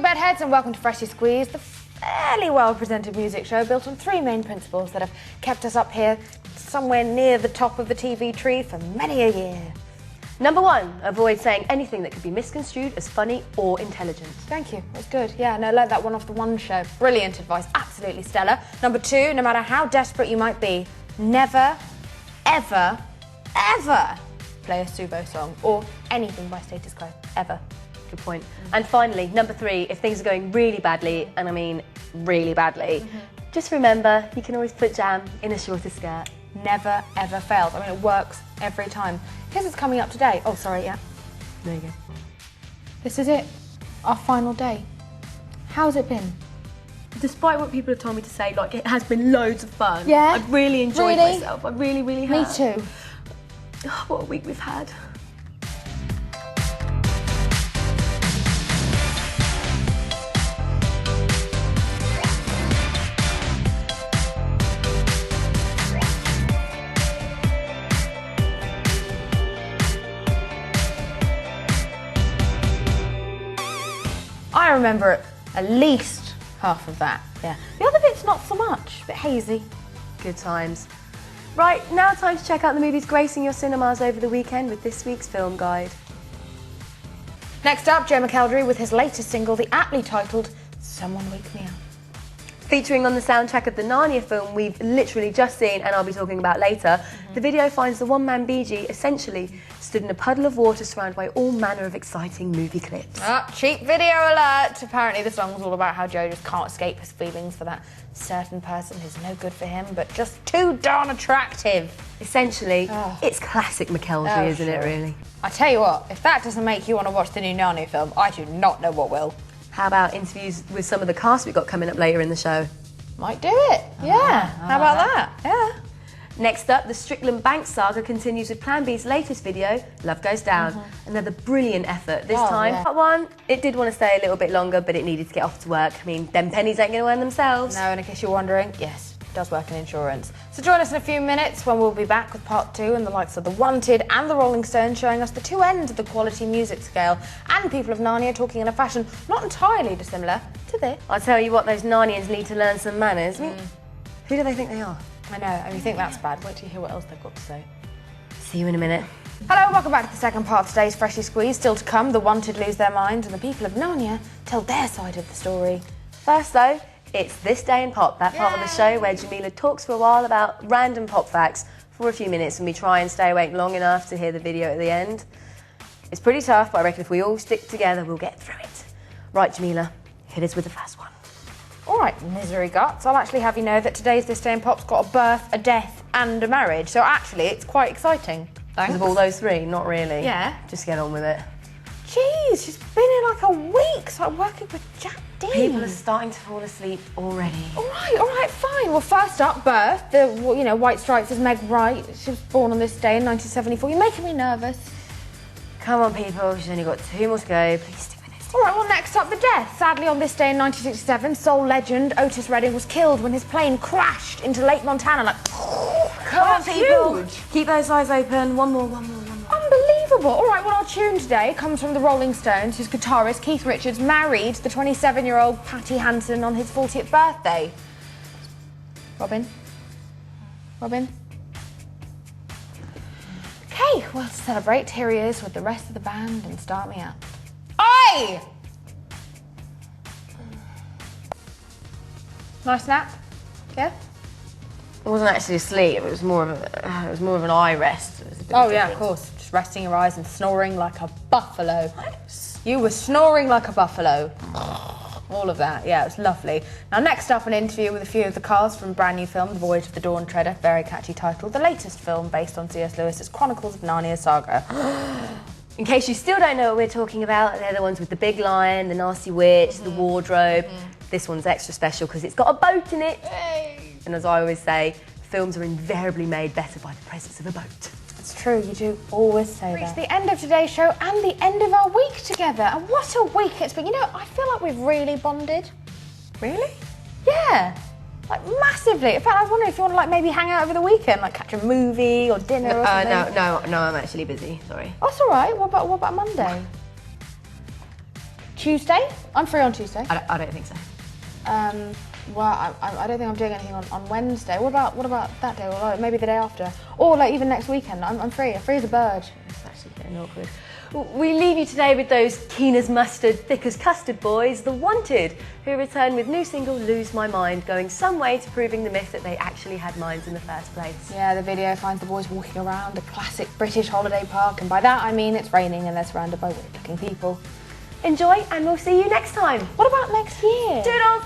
Bedheads, and welcome to Freshly Squeezed, the fairly well-presented music show built on three main principles that have kept us up here somewhere near the top of the TV tree for many a year. Number one, avoid saying anything that could be misconstrued as funny or intelligent. Thank you, that's good. Yeah, no, I learned that one off the One Show. Brilliant advice, absolutely stellar. Number two, no matter how desperate you might be, never, ever, ever play a Subo song or anything by Status Quo, ever. Good point. And finally, number three, if things are going really badly, and I mean really badly, just remember you can always put jam in a shorter skirt. Never, ever fails. I mean, it works every time. Here's what's coming up today. Oh, sorry, yeah. There you go. This is it, our final day. How's it been? Despite what people have told me to say, like, it has been loads of fun. Yeah? I've really enjoyed Really? myself. I really, really have. Me too. Oh, what a week we've had. I remember at least half of that, yeah. The other bit's not so much, a bit hazy. Good times. Right, now time to check out the movies gracing your cinemas over the weekend with this week's film guide. Next up, Joe McElderry with his latest single, the aptly titled Someone Wake Me Up. Featuring on the soundtrack of the Narnia film we've literally just seen and I'll be talking about later, the video finds the one-man Bee Gee essentially stood in a puddle of water surrounded by all manner of exciting movie clips. Oh, cheap video alert! Apparently the song's all about how Joe just can't escape his feelings for that certain person who's no good for him, but just too darn attractive. Essentially, it's classic McElderry, isn't it, really? I tell you what, if that doesn't make you want to watch the new Narnia film, I do not know what will. How about interviews with some of the cast we've got coming up later in the show? Might do it, yeah. How about that? Yeah. Next up, the Strickland Bank saga continues with Plan B's latest video, Love Goes Down. Another brilliant effort. This time, part one, it did want to stay a little bit longer, but it needed to get off to work. I mean, them pennies ain't going to earn themselves. No, and in case you're wondering, yes, it does work in insurance. So join us in a few minutes when we'll be back with part two and the likes of The Wanted and The Rolling Stones showing us the two ends of the quality music scale and people of Narnia talking in a fashion not entirely dissimilar to this. I'll tell you what, those Narnians need to learn some manners. I mean, who do they think they are? I know, and you think that's bad. Wait till you hear what else they've got to say. See you in a minute. Hello, welcome back to the second part of today's Freshly Squeezed. Still to come, the Wanted lose their minds and the people of Narnia tell their side of the story. First though, it's This Day in Pop, that part of the show where Jameela talks for a while about random pop facts for a few minutes and we try and stay awake long enough to hear the video at the end. It's pretty tough, but I reckon if we all stick together, we'll get through it. Right, Jameela, hit us with the first one. All right, misery guts. I'll actually have you know that today's This Day in Pop's got a birth, a death and a marriage, so actually it's quite exciting. Thanks. Because of all those three? Not really. Yeah. Just get on with it. Jeez, she's been here like a week, so I'm working with Jack D. People are starting to fall asleep already. All right, fine. Well, first up, birth. The White Stripes is Meg Wright. She was born on this day in 1974. You're making me nervous. Come on, people. She's only got 2 more to go. Please stick with this. All right, well, next up, the death. Sadly, on this day in 1967, soul legend Otis Redding was killed when his plane crashed into Lake Montana. Like, come on, people. Huge. Keep those eyes open. One more. Unbelievable. All right, well, our tune today comes from the Rolling Stones, whose guitarist Keith Richards married the 27-year-old Patty Hansen on his 40th birthday. Robin? Okay, well, to celebrate, here he is with the rest of the band and Start Me Up. Oi! Nice nap? Yeah? I wasn't actually asleep. It was more of an eye rest. It was a bit Oh, yeah, different. of course. Just resting your eyes and snoring like a buffalo. You were snoring like a buffalo. All of that, yeah, it was lovely. Now, next up, an interview with a few of the cast from brand new film, The Voyage of the Dawn Treader, very catchy title, the latest film based on C.S. Lewis's Chronicles of Narnia saga. In case you still don't know what we're talking about, they're the ones with the big lion, the nasty witch, the wardrobe. This one's extra special because it's got a boat in it. Hey. And as I always say, films are invariably made better by the presence of a boat. It's true, you do always say that. It's the end of today's show and the end of our week together. And what a week it's been. You know, I feel like we've really bonded. Really? Yeah. Like, massively. In fact, I was wondering if you want to, like, maybe hang out over the weekend, like catch a movie or dinner or something. No, I'm actually busy, sorry. Oh, that's all right. What about Monday? Tuesday? I'm free on Tuesday. I don't think so. Well, I don't think I'm doing anything on Wednesday. What about that day? Or like maybe the day after? Or like even next weekend. I'm free. I'm free as a bird. It's actually getting awkward. We leave you today with those keen as mustard, thick as custard boys, The Wanted, who return with new single Lose My Mind, going some way to proving the myth that they actually had minds in the first place. Yeah, the video finds the boys walking around a classic British holiday park, and by that I mean it's raining and they're surrounded by weird-looking people. Enjoy, and we'll see you next time. What about next year? Doodles!